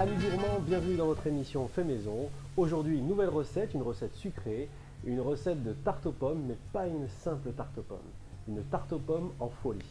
Amis gourmands, bienvenue dans votre émission Fait Maison. Aujourd'hui, une nouvelle recette, une recette sucrée, une recette de tarte aux pommes, mais pas une simple tarte aux pommes, une tarte aux pommes en folie.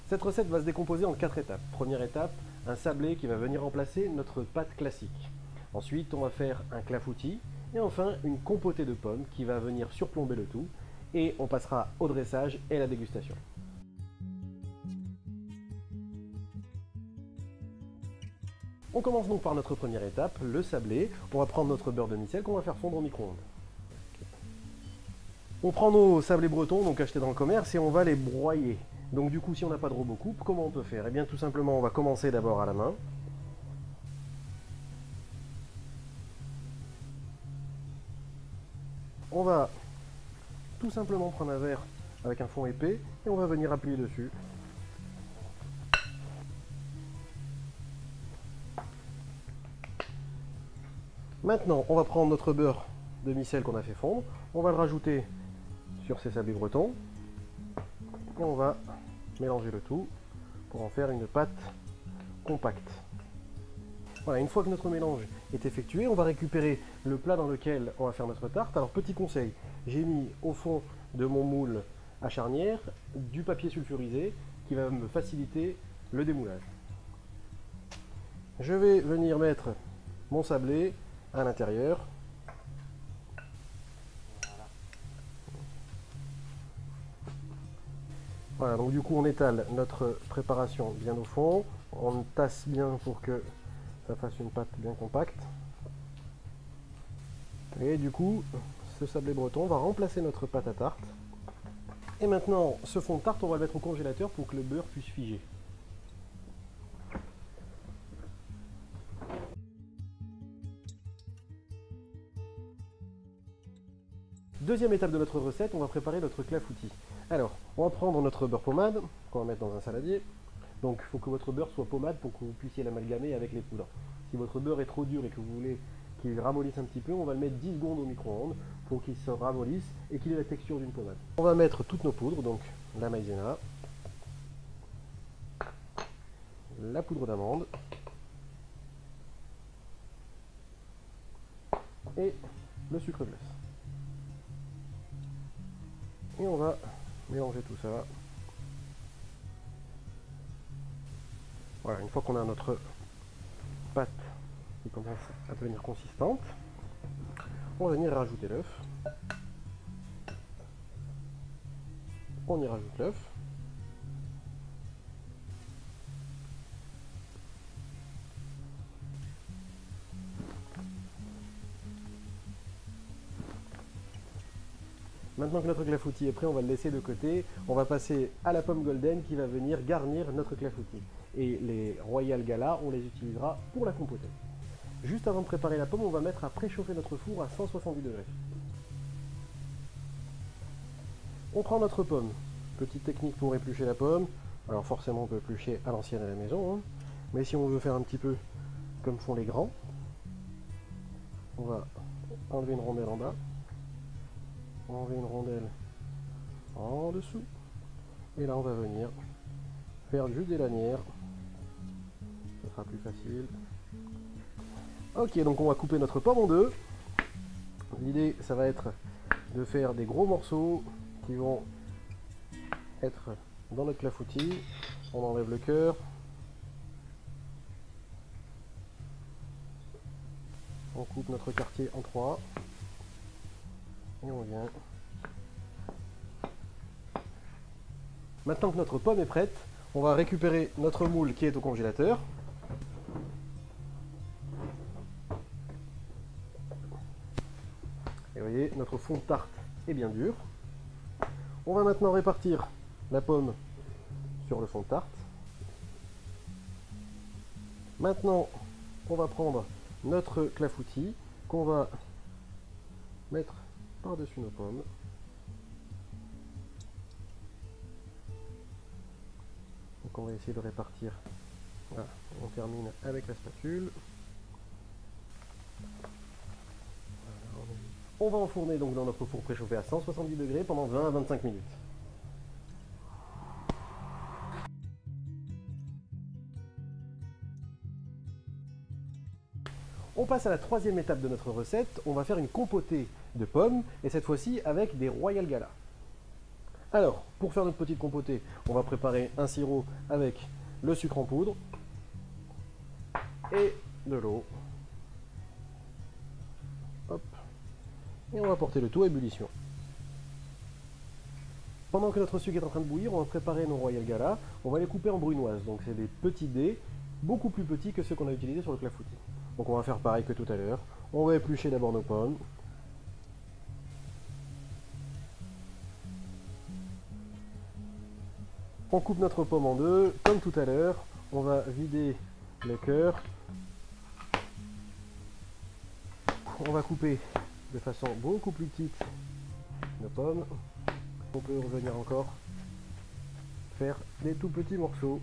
Cette recette va se décomposer en 4 étapes. Première étape, un sablé qui va venir remplacer notre pâte classique. Ensuite, on va faire un clafoutis et enfin une compotée de pommes qui va venir surplomber le tout et on passera au dressage et à la dégustation. On commence donc par notre première étape, le sablé. On va prendre notre beurre demi-sel qu'on va faire fondre au micro-ondes. On prend nos sablés bretons, donc achetés dans le commerce, et on va les broyer. Donc du coup, si on n'a pas de robot coupe, comment on peut faire? Eh bien tout simplement, on va commencer d'abord à la main. On va tout simplement prendre un verre avec un fond épais et on va venir appuyer dessus. Maintenant, on va prendre notre beurre demi-sel qu'on a fait fondre, on va le rajouter sur ces sablés bretons et on va mélanger le tout pour en faire une pâte compacte. Voilà, une fois que notre mélange est effectué, on va récupérer le plat dans lequel on va faire notre tarte. Alors petit conseil, j'ai mis au fond de mon moule à charnière du papier sulfurisé qui va me faciliter le démoulage. Je vais venir mettre mon sablé à l'intérieur. Voilà, donc du coup on étale notre préparation bien au fond, on tasse bien pour que ça fasse une pâte bien compacte. Et du coup, ce sablé breton va remplacer notre pâte à tarte. Et maintenant, ce fond de tarte, on va le mettre au congélateur pour que le beurre puisse figer. Deuxième étape de notre recette, on va préparer notre clafoutis. Alors, on va prendre notre beurre pommade, qu'on va mettre dans un saladier. Donc, il faut que votre beurre soit pommade pour que vous puissiez l'amalgamer avec les poudres. Si votre beurre est trop dur et que vous voulez qu'il ramollisse un petit peu, on va le mettre 10 secondes au micro-ondes pour qu'il se ramollisse et qu'il ait la texture d'une pommade. On va mettre toutes nos poudres, donc la maïzena, la poudre d'amande et le sucre glace. Et on va mélanger tout ça. Voilà, une fois qu'on a notre pâte qui commence à devenir consistante, on va venir rajouter l'œuf. On y rajoute l'œuf. Maintenant que notre clafoutis est prêt, on va le laisser de côté. On va passer à la pomme golden qui va venir garnir notre clafoutis. Et les Royal Gala, on les utilisera pour la compotée. Juste avant de préparer la pomme, on va mettre à préchauffer notre four à 170 degrés. On prend notre pomme. Petite technique pour éplucher la pomme. Alors forcément, on peut éplucher à l'ancienne à la maison, hein. Mais si on veut faire un petit peu comme font les grands, on va enlever une rondelle en bas. Enlever une rondelle en dessous et là on va venir faire juste des lanières, ça sera plus facile. Ok, donc on va couper notre pomme en deux. L'idée ça va être de faire des gros morceaux qui vont être dans notre clafoutis. On enlève le cœur, on coupe notre quartier en 3 et on vient. Maintenant que notre pomme est prête, on va récupérer notre moule qui est au congélateur. Et vous voyez, notre fond de tarte est bien dur. On va maintenant répartir la pomme sur le fond de tarte. Maintenant, on va prendre notre clafoutis qu'on va mettre par-dessus nos pommes. Donc on va essayer de répartir. Voilà, on termine avec la spatule. On va enfourner donc dans notre four préchauffé à 170 degrés pendant 20 à 25 minutes. On passe à la troisième étape de notre recette. On va faire une compotée de pommes, et cette fois-ci avec des Royal Gala. Alors, pour faire notre petite compotée, on va préparer un sirop avec le sucre en poudre et de l'eau. Hop. Et on va porter le tout à ébullition. Pendant que notre sucre est en train de bouillir, on va préparer nos Royal Gala. On va les couper en brunoises. Donc c'est des petits dés, beaucoup plus petits que ceux qu'on a utilisés sur le clafoutis. Donc on va faire pareil que tout à l'heure. On va éplucher d'abord nos pommes. On coupe notre pomme en deux, comme tout à l'heure. On va vider le cœur. On va couper de façon beaucoup plus petite nos pommes. On peut revenir encore faire des tout petits morceaux.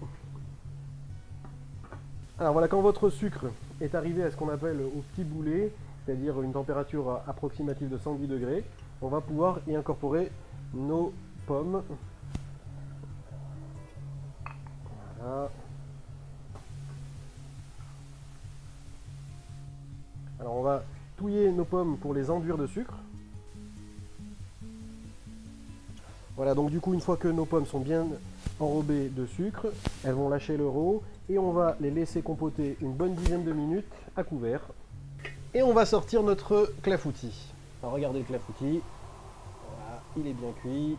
Alors voilà, quand votre sucre est arrivé à ce qu'on appelle au petit boulet, c'est-à-dire une température approximative de 110 degrés, on va pouvoir y incorporer nos pommes. Voilà. Alors on va touiller nos pommes pour les enduire de sucre. Voilà, donc du coup, une fois que nos pommes sont bien enrobées de sucre, elles vont lâcher leur eau et on va les laisser compoter une bonne dizaine de minutes à couvert. Et on va sortir notre clafoutis. Alors regardez le clafoutis, voilà, il est bien cuit.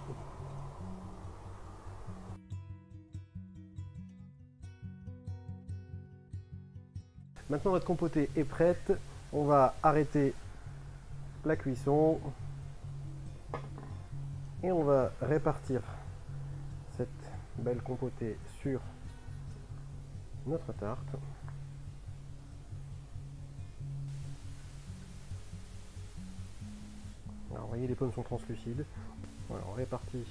Maintenant notre compotée est prête, on va arrêter la cuisson. Et on va répartir cette belle compotée sur notre tarte. Alors vous voyez, les pommes sont translucides. Voilà, on répartit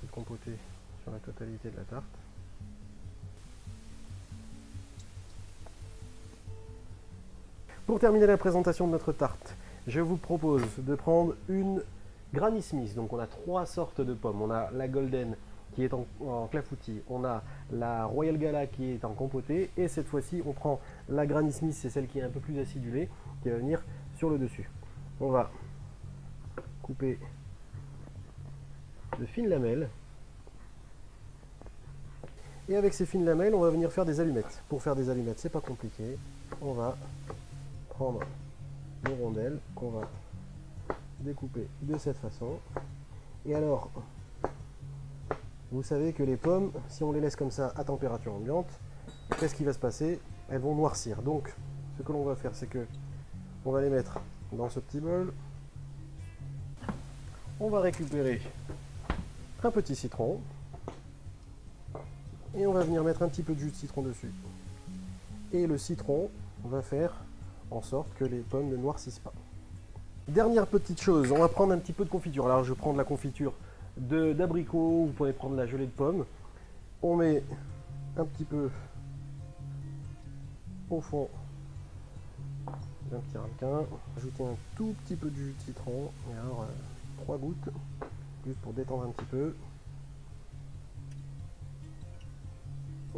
cette compotée sur la totalité de la tarte. Pour terminer la présentation de notre tarte, je vous propose de prendre une Granny Smith. Donc on a trois sortes de pommes. On a la Golden qui est en clafoutis, on a la Royal Gala qui est en compotée, et cette fois-ci on prend la Granny Smith, c'est celle qui est un peu plus acidulée, qui va venir sur le dessus. On va couper de fines lamelles, et avec ces fines lamelles on va venir faire des allumettes. Pour faire des allumettes, c'est pas compliqué, on va prendre nos rondelles qu'on va découper de cette façon. Et alors, vous savez que les pommes, si on les laisse comme ça à température ambiante, qu'est-ce qui va se passer? Elles vont noircir. Donc, ce que l'on va faire, c'est que on va les mettre dans ce petit bol. On va récupérer un petit citron et on va venir mettre un petit peu de jus de citron dessus. Et le citron va faire en sorte que les pommes ne noircissent pas. Dernière petite chose, on va prendre un petit peu de confiture. Alors je prends de la confiture d'abricot, vous pouvez prendre de la gelée de pommes. On met un petit peu au fond d'un petit ramequin. Ajouter un tout petit peu de jus de citron, et alors 3 gouttes, juste pour détendre un petit peu.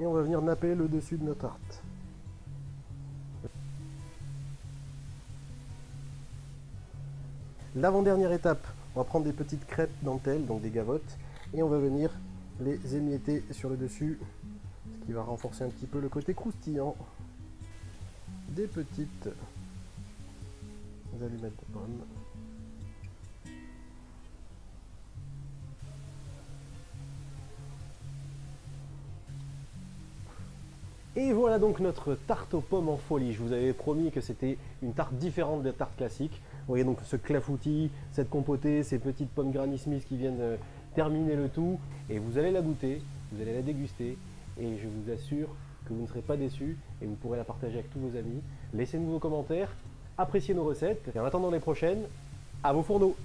Et on va venir napper le dessus de notre tarte. L'avant-dernière étape, on va prendre des petites crêpes dentelles, donc des gavottes, et on va venir les émietter sur le dessus, ce qui va renforcer un petit peu le côté croustillant des petites allumettes de pommes. Et voilà donc notre tarte aux pommes en folie. Je vous avais promis que c'était une tarte différente des tartes classiques. Vous voyez donc ce clafoutis, cette compotée, ces petites pommes Granny Smith qui viennent terminer le tout. Et vous allez la goûter, vous allez la déguster. Et je vous assure que vous ne serez pas déçus et vous pourrez la partager avec tous vos amis. Laissez-nous vos commentaires, appréciez nos recettes. Et en attendant les prochaines, à vos fourneaux!